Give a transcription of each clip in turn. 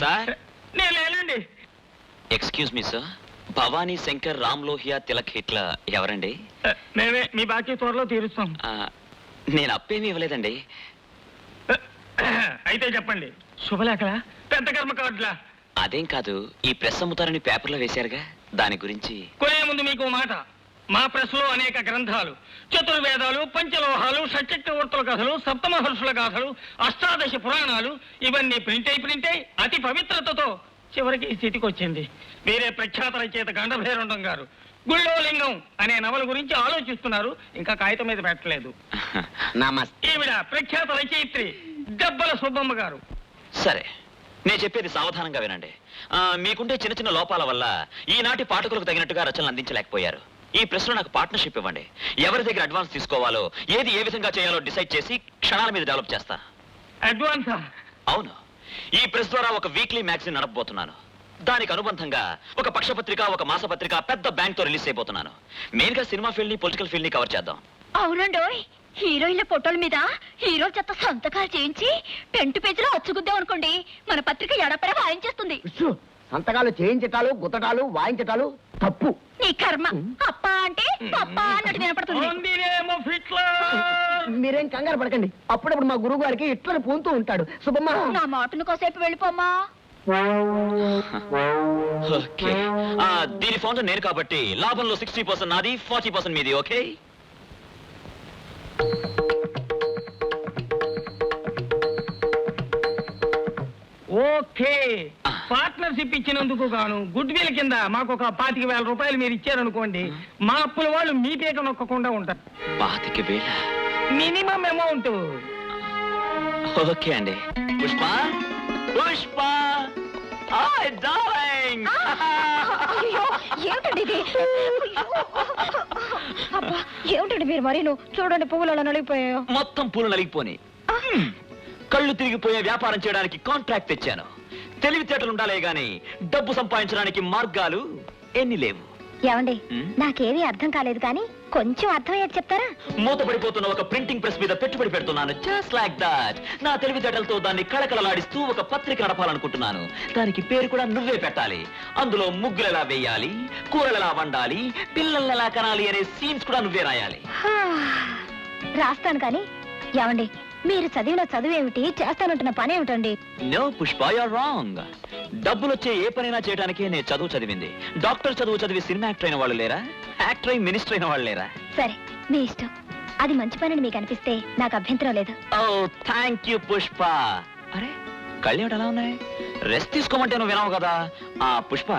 Sir నేను లేనండి. Excuse me sir, Bhavani Shankar Ram Lohia Tilak Hitler ఎవరండి? మేమే మీ బాకీ త్వరలో తీరుస్తాం. నేను అప్పేమీ ఇవ్వలేదండి. అయితే చెప్పండి. శుభలేఖలా, పెద్ద కర్మ కార్డులా? అదేం కాదు, ఈ ప్రెస్ అమ్ముతారని పేపర్లో వేశారుగా, దాని గురించి. కొనే ముందు మీకు మాట, మా ప్రెస్ లో అనేక గ్రంథాలు, చతుర్వేదాలు, పంచలోహాలు, షట్చక్రవర్తుల కథలు, సప్తమహర్షుల గాథలు, అష్టాదశ పురాణాలు ఇవన్నీ ప్రింట్ అయి అతి పవిత్రతతో చివరికి ఈ స్థితికి వచ్చింది. వేరే ప్రఖ్యాత రచయిత గండభైరండం గారు గుళ్ళో లింగం అనే నవల గురించి ఆలోచిస్తున్నారు, ఇంకా కాగితం మీద పెట్టలేదు. ఈవిడ ప్రఖ్యాత రచయిత్రి దెబ్బల సుబ్బమ్మ గారు. సరే, నేను చెప్పేది సావధానంగా వినండి. మీకుంటే చిన్న చిన్న లోపాల వల్ల ఈనాటి పాఠకులకు తగినట్టుగా రచనలు అందించలేకపోయారు. ఈ ప్రశ్న నాకు పార్ట్నర్షిప్ ఇవ్వండి. ఎవరి దగ్గర అడ్వాన్స్ తీసుకోవాలో, ఏది ఏ విధంగా చేయాలో డిసైడ్ చేసి క్షణాల మీద డెవలప్ చేస్తా. అడ్వాన్సా? అవును. ఈ ప్రెస్ ద్వారా ఒక వీక్లీ మ్యాగజైన్ నడపబోతున్నాను. దానికి అనుబంధంగా ఒక పక్షపత్రిక, ఒక మాసపత్రిక, పెద్ద బ్యాంక్ తో రిలీజ్ అయిపోతున్నాను. మెయిన్ గా సినిమా ఫీల్డ్ ని, పొలిటికల్ ఫీల్డ్ ని కవర్ చేద్దాం. అవునండో, హీరోయిన్ల ఫోటోల మీద హీరో చెత్త సంతకాలు చేయించి 10 పేజీలో అచ్చుకుద్దాం అనుకోండి, మన పత్రిక ఎడపడ వాయించేస్తుంది. సంతకాలు చేయించటాలు, గుత్తటాలు, వాయించటాలు తప్పు. నీ కర్మ. అప్ప అంటే పప్ప అన్నట్టు వినపడుతుంది. మీరేం కంగారు పడకండి, అప్పుడప్పుడు మా గురువు గారికి ఇట్లా పూంతూ ఉంటాడు. శుభమ్మా, నా మాటను కోసేపు వెళ్ళిపోమ్మా. ఓకే, దీని ఫౌండర్ నేను కాబట్టి లాభంలో 60% నాది, 40% మీది. ఓకే? ఓకే. పార్ట్నర్షిప్ ఇచ్చినందుకు గాను గుడ్ విల్ కింద మాకు ఒక 25,000 రూపాయలు మీరు ఇచ్చారనుకోండి, మా అప్పుల వాళ్ళు మీ పేట నొక్కకుండా ఉంటారు. 25,000 మినిమం అమౌంట్. ఓకే అండి. Pushpa, Pushpa, hi darling. ఏమిటండి ఇది? అబ్బా, ఏమిటండి మీరు మరి చూడండి, పువ్వులు అలా నలిగిపోయాయో. మొత్తం పూలు నలిగిపోని, కళ్ళు తిరిగిపోయే వ్యాపారం చేయడానికి కాంట్రాక్ట్ తెచ్చాను. తెలివితేటలు ఉండాలే గాని డబ్బు సంపాదించడానికి మార్గాలు ఎన్ని లేవు. ఏమండి, నాకేమీ అర్థం కాలేదు కానీ కొంచెం అర్థమయ్యేది చెప్తారా? మూతపడిపోతున్న ఒక ప్రింటింగ్ ప్రెస్ మీద పెట్టుబడి పెడుతున్నాను. Just like that. నా తెలివితేటలతో దాన్ని కళకళలాడిస్తూ ఒక పత్రిక నడపాలనుకుంటున్నాను. దానికి పేరు కూడా నువ్వే పెట్టాలి. అందులో ముగ్గులు ఎలా వేయాలి, కూరలు ఎలా వండాలి, పిల్లల్ని ఎలా కనాలి అనే సీన్స్ కూడా నువ్వే రాయాలి. రాస్తాను కానీ ఏమండి, మీరు చదివిన చదువేమిటి, చేస్తానంటున్న పని ఏమిటండి? No Pushpa, you're wrong. డబ్బులు వచ్చే ఏ పనైనా చేయడానికే నేను చదువు చదివింది. డాక్టర్ చదువు చదివి సినిమా యాక్టర్ అయిన వాళ్ళు లేరా? యాక్టర్ అయి మినిస్టర్ అయిన వాళ్ళు లేరా? సరే, మీ ఇష్టం. అది మంచి పని మీకు అనిపిస్తే నాకు అభ్యంతరం లేదు. ఓ థ్యాంక్ యూ పుష్ప. అరే, కళ్ళు ఏమిటి అలా ఉన్నాయి? రెస్ట్ తీసుకోమంటే నువ్వు వినవు కదా. పుష్ప,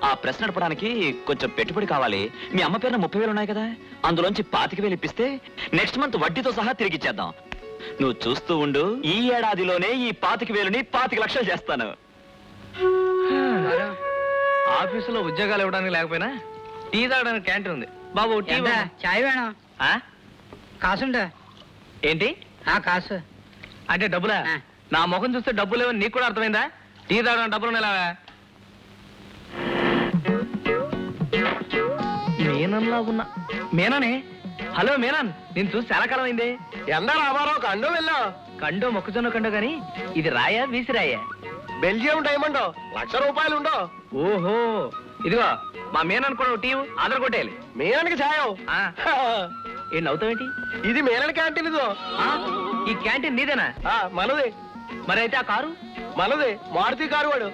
ఆ ప్రెస్ నడపడానికి కొంచెం పెట్టుబడి కావాలి. మీ అమ్మ పేరున 30,000 ఉన్నాయి కదా, అందులోంచి 25,000 ఇప్పిస్తే నెక్స్ట్ మంత్ వడ్డీతో సహా తిరిగిచ్చేద్దాం. నువ్వు చూస్తూ ఉండు, ఈ ఏడాదిలోనే ఈ 25,000ని 25 లక్షలు చేస్తాను. ఆఫీసులో ఉద్యోగాలు ఇవ్వడానికి లేకపోయినా టీ తాగడానికి క్యాంటీన్ ఉంది. బాబు టీ చాయ్ వేణం. కాసుండ. ఏంటి? కాసు అంటే డబ్బులా? నా ముఖం చూస్తే డబ్బులు లేవని నీకు కూడా అర్థమైందా? టీ తాగడానికి డబ్బులు ఎలా? మేనన్లా ఉన్నా. మేననే? హలో మేనన్, నేను చూసి చాలా కాలం అయింది. ఎంత రామారావు కండు వెళ్ళా? కండో మొక్కజొన్న కండో గాని ఇది రాయా వీసిరాయా? బెల్జియం డైమండ్, 1,00,000 రూపాయలు ఉండో. ఓహో, ఇదిగో మా మేనన్ కూడా టీ ఆధార్ కొట్టేయాలి. మేననికి ఛాయో. ఏం నవ్వుతావేంటి? ఇది మేనన్ క్యాంటీన్. ఇదో ఈ క్యాంటీన్ నీదేనా? మనది. మరి అయితే ఆ కారు మనది, మారుతి కారు వాడు.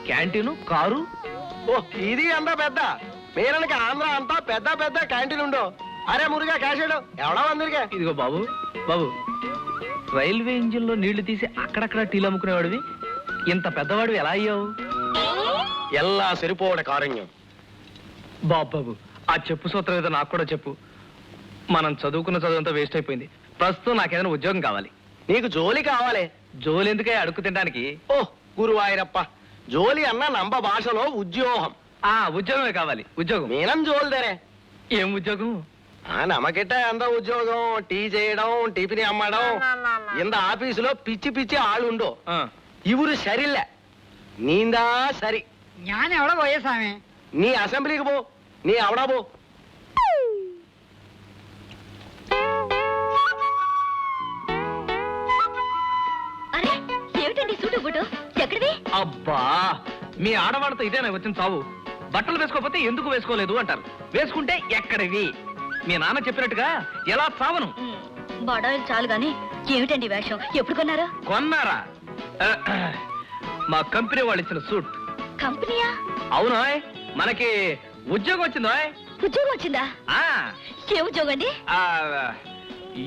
Canteen, car. ఓ, ఇది అంతా పెద్ద. మేననికి ఆంధ్ర అంతా పెద్ద పెద్ద క్యాంటీన్ ఉండో. అరే మురుగా క్యాషేడు ఎవడా వందరిగా. ఇదిగో బాబు, బాబు, రైల్వే ఇంజిన్ లో నీళ్లు తీసి అక్కడక్కడ టీలు అమ్ముకునేవాడివి ఇంత పెద్దవాడు ఎలా అయ్యావు? ఎల్లా సరిపోవడ కారణ్యం. బాబు, ఆ చెప్పు సూత్రం ఏదో నాకు కూడా చెప్పు. మనం చదువుకున్న చదువు అంతా వేస్ట్ అయిపోయింది. ప్రస్తుతం నాకేదైనా ఉద్యోగం కావాలి. నీకు జోలి కావాలి. జోలి ఎందుకే అడుక్కు తినడానికి? ఓ గురువాయిరప్ప, జోలి అన్న నంబ భాషలో ఉద్యోగం. ఉద్యోగమే కావాలి. ఉద్యోగం మేనం జోలిదరే. ఏం ఉద్యోగం? నమకిట్ట ఎంత ఉద్యోగం, టీ చేయడం, టిఫిన్ అమ్మడం. ఇంత ఆఫీసులో పిచ్చి పిచ్చి ఆళ్ళుండో. ఇవురు సరిలే, నీందా సరి. జ్ఞానం ఎవడో పోయే స్వామి. నీ అసెంబ్లీకి పో, నీ అవడా పో. అరే, ఏమిటండి సూటు బుటు? ఎక్కడివి? అబ్బా మీ ఆడవాళ్ళతో ఇదేనా వచ్చిన చావు. బట్టలు వేసుకోకపోతే ఎందుకు వేసుకోలేదు అంటారు, వేసుకుంటే ఎక్కడివి. మీ నాన్న చెప్పినట్టుగా ఎలా చావను. బడాయిలు చాలు గాని ఏమిటండి వేషం? ఎప్పుడు కొన్నారా? కొన్నారా? మా కంపెనీ వాళ్ళు ఇచ్చిన సూట్. కంపెనీయా? అవును, మనకి ఉద్యోగం వచ్చిందో. ఉద్యోగం వచ్చిందా? ఏ ఉద్యోగం అండి?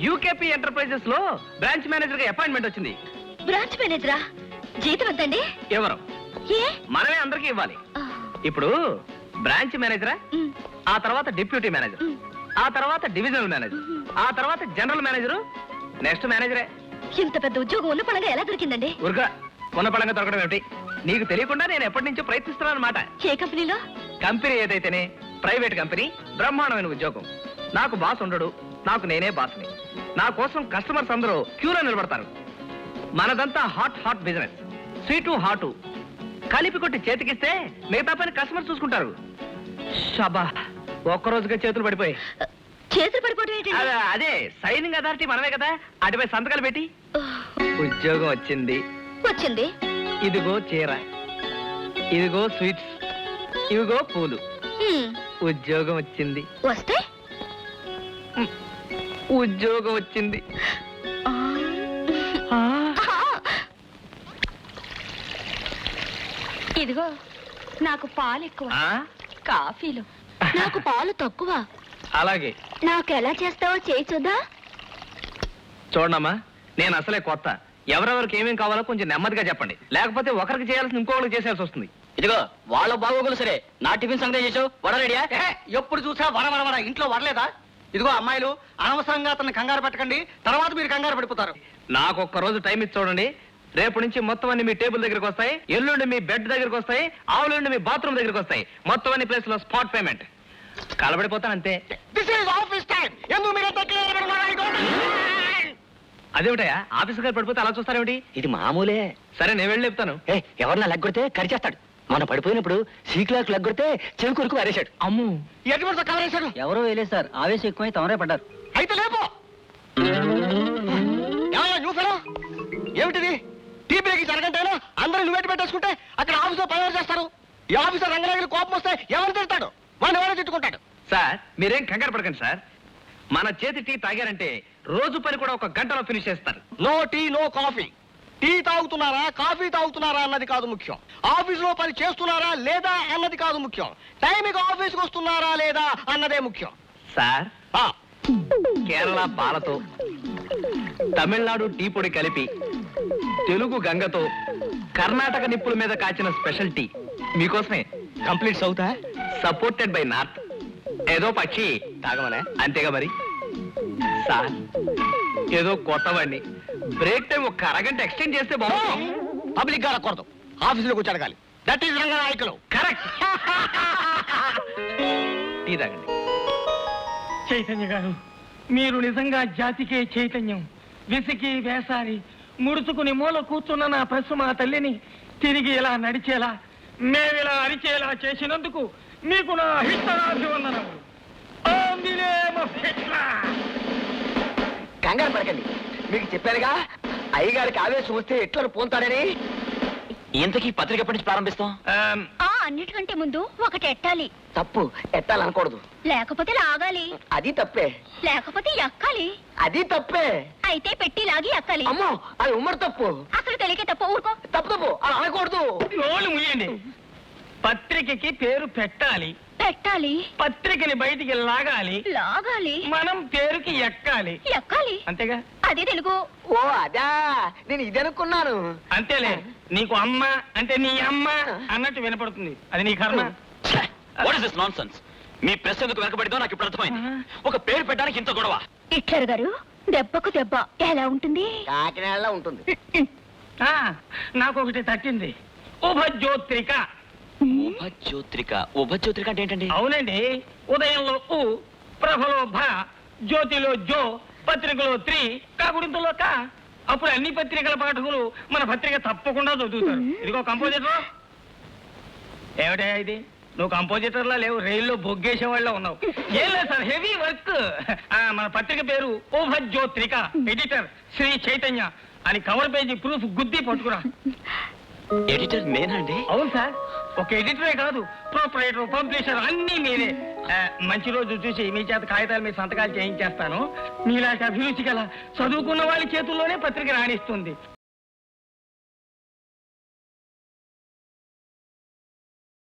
యూకేపీ ఎంటర్ప్రైజెస్ లో బ్రాంచ్ మేనేజర్ గా అపాయింట్మెంట్ వచ్చింది. బ్రాంచ్ మేనేజరా? జీతం ఎంతండి? ఎవరు? ఏ మనమే అందరికీ ఇవ్వాలి. ఇప్పుడు బ్రాంచ్ మేనేజరా, ఆ తర్వాత డిప్యూటీ మేనేజర్, ఆ తర్వాత డివిజనల్ మేనేజర్, ఆ తర్వాత జనరల్ మేనేజర్, నెక్స్ట్ మేనేజరే. ఇంత పెద్ద ఉద్యోగం ఉన్న పడంగా ఎలా దొరికిందండి? ఊరుగా ఉన్న పడంగా దొరకడం ఏమిటి? నీకు తెలియకుండా నేను ఎప్పటి నుంచో ప్రయత్నిస్తున్నాను అనమాట. ఏ కంపెనీలో? కంపెనీ ఏదైతేనే ప్రైవేట్ కంపెనీ, బ్రహ్మాండమైన ఉద్యోగం. నాకు బాస్ ఉండడు, నాకు నేనే బాస్ని. నా కోసం కస్టమర్స్ అందరూ క్యూలో నిలబడతారు. మనదంతా హాట్ బిజినెస్, స్వీటు హాటు కలిపి కొట్టి చేతికిస్తే మిగతా పని కస్టమర్స్ చూసుకుంటారు. షబా, ఒక్కరోజుగా చేతులు పడిపోయి. చేతులు పడిపోవడం ఏంటండి? అదే సైనింగ్ అథారిటీ మనమే కదా, అటుపై సంతకాలు పెట్టి ఉద్యోగం వచ్చింది. వచ్చింది. ఇదిగో చీర, ఇదిగో స్వీట్స్, ఇదిగో పూలు. ఉద్యోగం వచ్చింది. వస్తే ఉద్యోగం వచ్చింది. ఇదిగో నాకు పాలు ఎక్కువ, కాఫీలు నాకు పాలు తక్కువ. అలాగే నాకు ఎలా చేస్తావో చేయి చూద్దా? చూడమ్మా, నేను అసలే కొత్త. ఎవరెవరికి ఏమేం కావాలో కొంచెం నెమ్మదిగా చెప్పండి, లేకపోతే ఒకరికి చేయాల్సిన ఇంకొకరికి చేసేయాల్సి వస్తుంది. ఇదిగో వాళ్ళ బాగోగులు సరే, నా టిఫిన్ సంగతి చేసావు. వడ రెడీయా? ఎప్పుడు చూసా వడ ఇంట్లో వడలేదా? ఇదిగో అమ్మాయిలు, అనవసరంగా అతన్ని కంగారు పెట్టకండి, తర్వాత మీరు కంగారు పడిపోతారు. నాకు ఒక్క రోజు టైం ఇచ్చి చూడండి. రేపు నుంచి మొత్తం అన్ని మీ టేబుల్ దగ్గరికి వస్తాయి, ఎల్లుండి మీ బెడ్ దగ్గరికి వస్తాయి, ఆవులుండి మీ బాత్రూమ్ దగ్గరికి వస్తాయి. మొత్తం అన్ని ప్లేస్ లో స్పాట్ పేమెంట్. కలబడిపోతానంతే. అదేమిటయా ఆఫీస్ గారు పడిపోతే అలా చూస్తారేమిటి? ఇది మామూలే. సరే నేను వెళ్ళి చెప్తాను. ఎవరన్నా లెగ్గొడితే కరిచేస్తాడు. మన పడిపోయినప్పుడు సీక్లాక్ లెగ్గొడితే చెవి కొరకు అరేశాడు. అమ్ము, కవరేశాడు. ఎవరో వేలేదు సార్, ఆవేశం ఎక్కువై తమరే పడ్డారు. అయితే లేపో. ఏమిటిది? టీ బ్రేక్ జరగంటేనా అందరూ నువ్వేటి పెట్టేసుకుంటే అక్కడ ఆఫీసులో పని చేస్తారు. ఈ ఆఫీసర్ రంగనాయకులు కోపం వస్తే ఎవరు తిడతాడు? వాడిని ఎవరో తిట్టుకుంటాడు. సార్ మీరేం కంగారు పడకండి సార్. మన చేతి టీ తాగారంటే రోజు పని కూడా ఒక గంటలో ఫినిష్ చేస్తారు. No tea no coffee. Tea తాగుతున్నారా కాఫీ తాగుతున్నారా అన్నది కాదు ముఖ్యం, ఆఫీసులో పని చేస్తున్నారా లేదా అన్నది కాదు ముఖ్యం, టైంకి ఆఫీస్కి వస్తున్నారా లేదా అన్నదే ముఖ్యం. సార్ కేరళ పాలతో తమిళనాడు టీ పొడి కలిపి తెలుగు గంగతో కర్ణాటక నిప్పుల మీద కాచిన స్పెషల్ టీ మీకోసమే. Complete సౌతా, supported by north. ఏదో పక్షి తాగమనే, అంతేగా మరి. సార్ ఏదో కొత్తవాడిని, బ్రేక్ టైం ఒక అరగంట ఎక్స్టెండ్ చేస్తే బాగుంది. పబ్లిక్ గా రాకూడదు, ఆఫీసులో కూర్చో అడగాలి. That is Ranganayakulu. Correct. Tea తాగండి. చైతన్య గారు, మీరు నిజంగా జాతికే చైతన్యం. విసికి వేసారి ముడుచుకుని మూల కూర్చున్న నా ప్రశ్న మా తల్లిని తిరిగి ఇలా నడిచేలా, మేమిలా అరిచేలా చేసినందుకు మీకు నా హితరాభివందనములు. కంగారు పడకండి, మీకు చెప్పానుగా అయ్యగారికి ఆవేశం వస్తే ఎట్లా పోతాడని. ఇంతకీ పత్రిక ఎప్పటి నుంచి ప్రారంభిస్తాం? అన్నిటికంటే ముందు ఒకటి ఎట్టాలి. తప్పు, ఎట్టాలనకూడదు. లేకపోతే లాగాలి. అది తప్పే. లేకపోతే ఎక్కాలి. అది తప్పే. అయితే పెట్టి లాగి ఎక్కాలి. అమ్మో, అది ఉమ్మడి తప్పు. అసలు తెలియకే తప్పు. ఊరుకో. తప్పు అలా అనకూడదు. నోళ్ళు ముయ్యండి. పత్రికకి పేరు పెట్టాలి, పెట్టాలి. పత్రికని బయటికి లాగాలి, లాగాలి. మనం పేరుకి ఎక్కాలి. ఎక్కాలి అంతేగా? అదే తెలుగు. ఓ అదా, నేను ఇది అనుకున్నాను. అంతేలే, నీకు అమ్మ అంటే నీ అమ్మ అన్నట్టు వినపడుతుంది. అది నీ కర్మ. మీ ప్రశ్న ఎందుకు వెనకబడితో నాకు ఇప్పుడు అర్థమైంది. ఒక పేరు పెట్టడానికి ఇంత గొడవ. హిట్లర్ గారు దెబ్బకు దెబ్బ ఎలా ఉంటుంది? కాకినాడలో ఉంటుంది. నాకు ఒకటి తట్టింది. ఉభజ్యోత్రిక. ఉభజ్యోత్రిక అంటే ఏంటండి? అవునండి, ఉదయంలో ఉ, ప్రభలో భ, జ్యోతిలో జో, పత్రికలో త్రి, కాకుడింతలో కా. అప్పుడు అన్ని పత్రికల పాఠకులు మన పత్రిక తప్పకుండా చదువుతారు. ఇదిగో కంపోజిటర్. ఏమిటా ఇది? నువ్వు కంపోజిటర్లా లేవు, రైల్లో బొగ్గేసే వాళ్ళ ఉన్నావు. ఏం లేదు సార్, హెవీ వర్క్. మన పత్రిక పేరు ఉభజ్యోత్రిక, ఎడిటర్ శ్రీ చైతన్య అని కవర్ పేజీ ప్రూఫ్ గుద్ది పట్టుకురా. ఎడిటర్ నేనండి? అవును సార్, ఒక ఎడిటరే కాదు, ప్రొపరేటర్, పబ్లిషర్ అన్నీ మీరే. మంచి రోజు చూసి మీ చేత కాగితాల మీద సంతకాలు చేయించేస్తాను. మీలాంటి అభిరుచి గల చదువుకున్న వాళ్ళ చేతుల్లోనే పత్రిక రాణిస్తుంది.